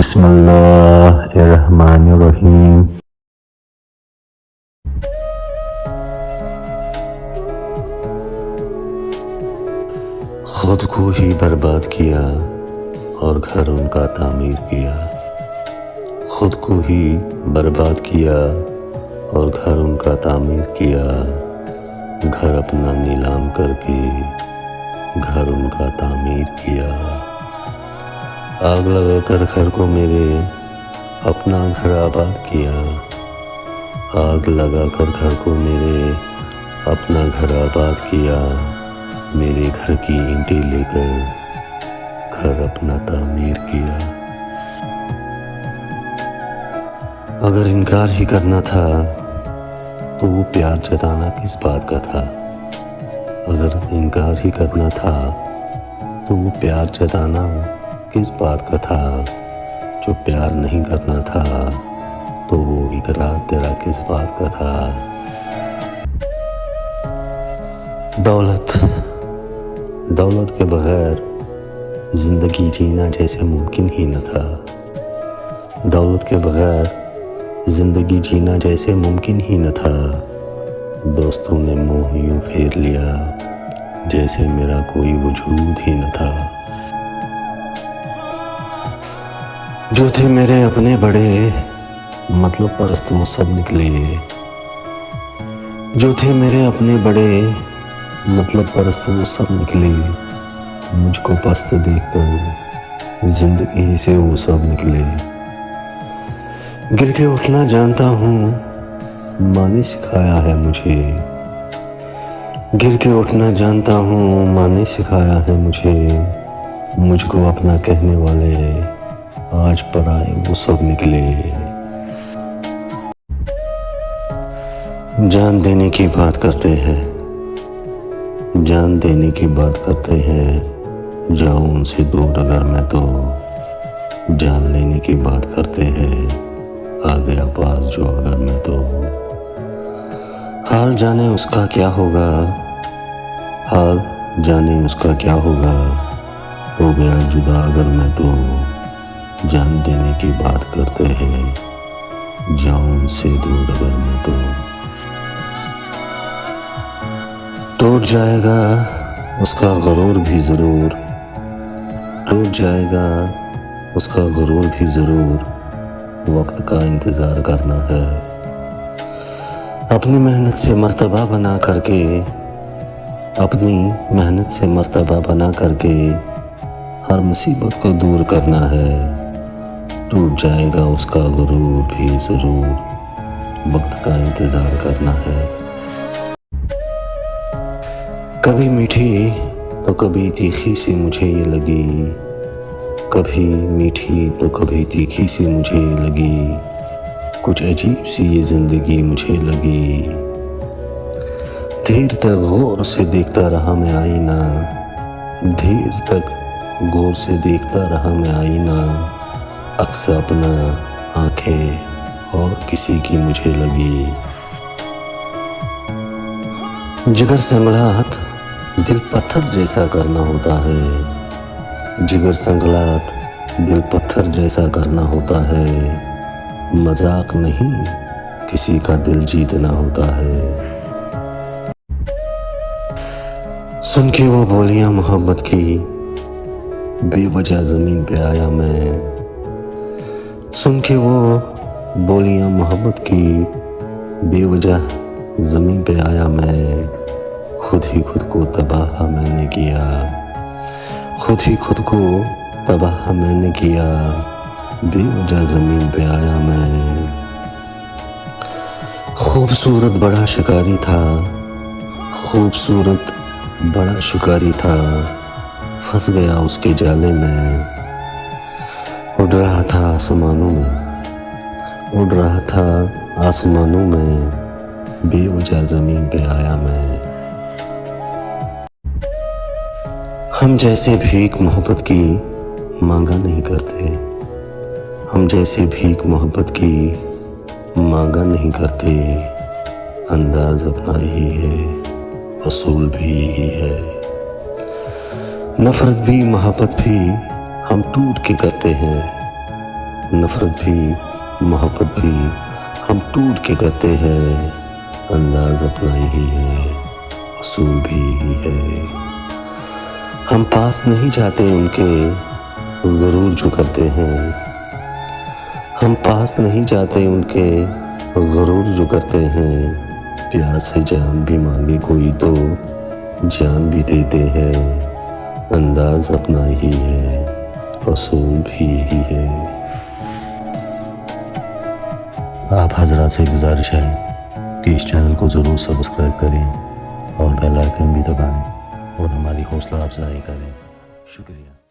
बिस्मिल्लाहिर्रहमानिर्रहीम। खुद को ही बर्बाद किया और घर उनका तामीर किया। खुद को ही बर्बाद किया और घर उनका तामीर किया। घर अपना नीलाम करके घर उनका तामीर किया। आग लगाकर घर को मेरे अपना घर आबाद किया। आग लगाकर घर को मेरे अपना घर आबाद किया। मेरे घर की ईंटें लेकर घर अपना तामीर किया। अगर इनकार ही करना था तो वो प्यार जताना किस बात का था। अगर इनकार ही करना था तो वो प्यार जताना किस बात का था। जो प्यार नहीं करना था तो वो इकरार तेरा किस बात का था। दौलत के बगैर जिंदगी जीना जैसे मुमकिन ही न था। दौलत के बगैर जिंदगी जीना जैसे मुमकिन ही न था। दोस्तों ने मुंह यूं फेर लिया जैसे मेरा कोई वजूद ही न था। जो थे मेरे अपने बड़े मतलब परस्त वो सब निकले। जो थे मेरे अपने बड़े मतलब परस्त वो सब निकले। मुझको पस्त देखकर जिंदगी से वो सब निकले। गिर के उठना जानता हूँ माँ ने सिखाया है मुझे। गिर के उठना जानता हूँ माँ ने सिखाया है मुझे। मुझको अपना कहने वाले आज पर आए वो सब निकले। जान देने की बात करते हैं, जान देने की बात करते हैं। जाऊं उनसे दूर अगर मैं तो जान लेने की बात करते हैं। आ गया पास जो अगर मैं तो हाल जाने उसका क्या होगा। हाल जाने उसका क्या होगा। हो गया जुदा अगर मैं तो जान देने की बात करते हैं। जाऊं उनसे दूर अगर मैं तो टूट जाएगा उसका गुरूर भी ज़रूर। टूट जाएगा उसका गुरूर भी ज़रूर। वक्त का इंतज़ार करना है। अपनी मेहनत से मर्तबा बना करके अपनी मेहनत से मर्तबा बना करके हर मुसीबत को दूर करना है। टूट जाएगा उसका गुरूर भी ज़रूर। वक्त का इंतज़ार करना है। कभी मीठी तो कभी तीखी सी मुझे ये लगी। कभी मीठी तो कभी तीखी सी मुझे ये लगी। कुछ अजीब सी ये ज़िंदगी मुझे लगी। धीर तक गौर से देखता रहा मैं आईना। धीर तक गौर से देखता रहा मैं आईना। अक्स अपना आंखें और किसी की मुझे लगी। जिगर संगलात दिल पत्थर जैसा करना होता है। जिगर संगलात दिल पत्थर जैसा करना होता है। मजाक नहीं किसी का दिल जीतना होता है। सुन के वो बोलियां मोहब्बत की बेवजह ज़मीन पे आया मैं। सुन के वो बोलियां मोहब्बत की बेवजह ज़मीन पे आया मैं। खुद ही खुद को तबाह मैंने किया। खुद ही खुद को तबाह मैंने किया। बेवजह ज़मीन पे आया मैं। खूबसूरत बड़ा शिकारी था। खूबसूरत बड़ा शिकारी था। फंस गया उसके जाले में। उड़ रहा था आसमानों में। उड़ रहा था आसमानों में। बेवजह ज़मीन पे आया मैं। हम जैसे भीख मोहब्बत की मांगा नहीं करते। हम जैसे भीख मोहब्बत की मांगा नहीं करते। अंदाज अपना ही है असूल भी यही है। नफरत भी मोहब्बत भी हम टूट के करते हैं। नफरत भी मोहब्बत भी हम टूट के करते हैं। अंदाज अपना ही है, असूल भी यही है। हम पास नहीं जाते उनके, गुरूर जो करते हैं। हम पास नहीं जाते उनके, गुरूर जो करते हैं। प्यार से जान भी मांगे कोई तो जान भी देते हैं। अंदाज अपना ही है, असूल भी यही है। आप हजरात से गुजारिश है कि इस चैनल को ज़रूर सब्सक्राइब करें और बेल आइकन भी दबाएं और हमारी हौसला अफजाई करें। शुक्रिया।